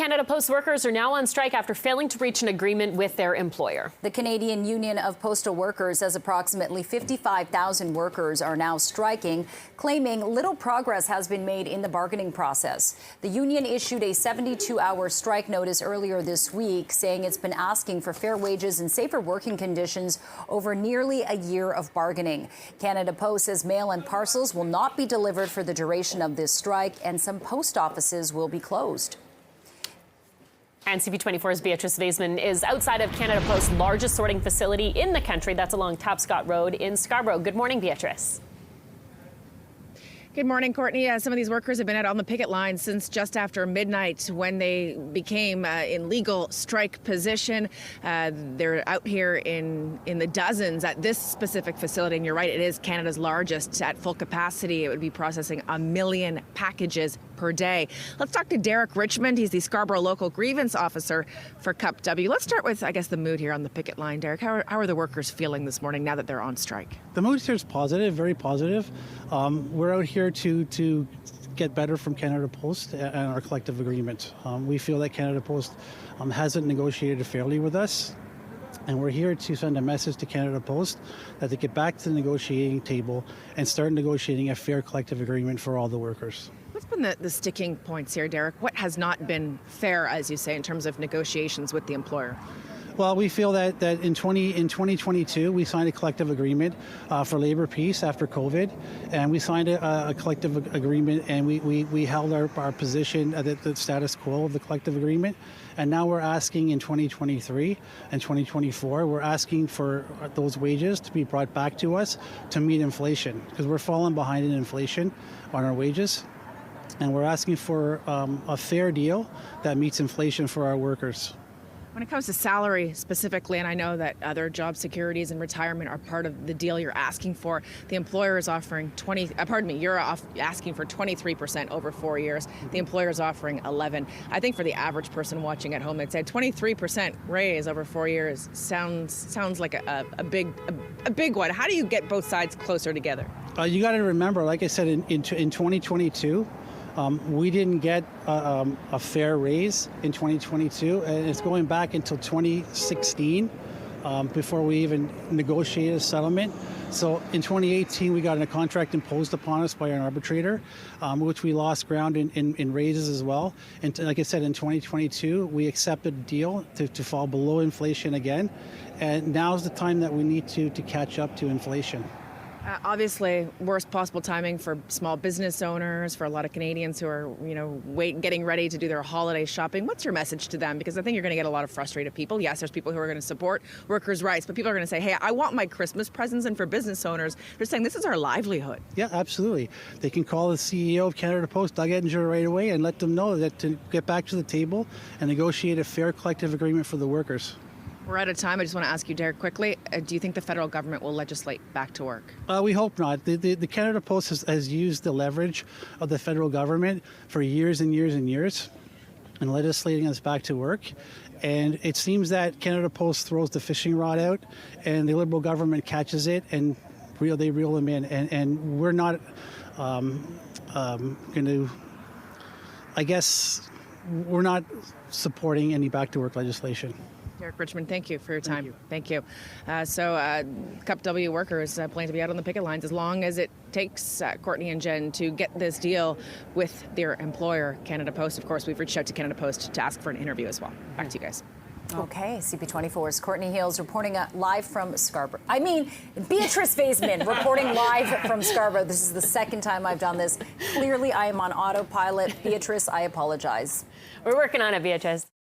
Canada Post workers are now on strike after failing to reach an agreement with their employer. The Canadian Union of Postal Workers says approximately 55,000 workers are now striking, claiming little progress has been made in the bargaining process. The union issued a 72-hour strike notice earlier this week, saying it's been asking for fair wages and safer working conditions over nearly a year of bargaining. Canada Post says mail and parcels will not be delivered for the duration of this strike, and some post offices will be closed. And CP24's Beatrice Vaisman is outside of Canada Post's largest sorting facility in the country. That's along Tapscott Road in Scarborough. Good morning, Beatrice. Good morning, Courtney. Some of these workers have been out on the picket line since just after midnight when they became in legal strike position. They're out here in the dozens at this specific facility. And you're right, it is Canada's largest. At full capacity, it would be processing 1 million packages per day. Let's talk to Derek Richmond. He's the Scarborough Local Grievance Officer for Cup W. Let's start with, I guess, the mood here on the picket line. Derek, how are the workers feeling this morning now that they're on strike? The mood here is positive, very positive. We're out here to get better from Canada Post and our collective agreement. We feel that Canada Post hasn't negotiated fairly with us, and we're here to send a message to Canada Post that they get back to the negotiating table and start negotiating a fair collective agreement for all the workers. What's been the sticking points here, Derek? What has not been fair, as you say, in terms of negotiations with the employer? Well, we feel that in 2022, we signed a collective agreement for labor peace after COVID, and we signed a collective agreement, and we held our position at the status quo of the collective agreement. And now we're asking in 2023 and 2024, we're asking for those wages to be brought back to us to meet inflation, because we're falling behind in inflation on our wages. And we're asking for a fair deal that meets inflation for our workers. When it comes to salary specifically, and I know that other job securities and retirement are part of the deal you're asking for, the employer is offering you're asking for 23% over 4 years. The employer is offering 11. I think for the average person watching at home, they'd say 23% raise over 4 years sounds like a big one. How do you get both sides closer together? You got to remember, like I said, in 2022, we didn't get a fair raise in 2022, and it's going back until 2016 before we even negotiated a settlement. So in 2018, we got a contract imposed upon us by an arbitrator, which we lost ground in raises as well. And like I said, in 2022, we accepted a deal to fall below inflation again. And now's the time that we need to catch up to inflation. Obviously, worst possible timing for small business owners, for a lot of Canadians who are, getting ready to do their holiday shopping. What's your message to them? Because I think you're going to get a lot of frustrated people. Yes, there's people who are going to support workers' rights, but people are going to say, hey, I want my Christmas presents. And for business owners, they're saying this is our livelihood. Yeah, absolutely. They can call the CEO of Canada Post, Doug Ettinger, right away and let them know that to get back to the table and negotiate a fair collective agreement for the workers. We're out of time. I just want to ask you, Derek, quickly, do you think the federal government will legislate back to work? We hope not. The Canada Post has used the leverage of the federal government for years and years and years in legislating us back to work. And it seems that Canada Post throws the fishing rod out and the Liberal government catches it and they reel them in. And we're not going to, I guess, we're not supporting any back to work legislation. Derek Richmond, thank you for your time. Thank you. So Cup W workers plan to be out on the picket lines as long as it takes Courtney and Jen to get this deal with their employer, Canada Post. Of course, we've reached out to Canada Post to ask for an interview as well. Back to you guys. Okay, CP24's Courtney Hales reporting live from Scarborough. Beatrice Vaisman reporting live from Scarborough. This is the second time I've done this. Clearly, I am on autopilot. Beatrice, I apologize. We're working on it, Beatrice.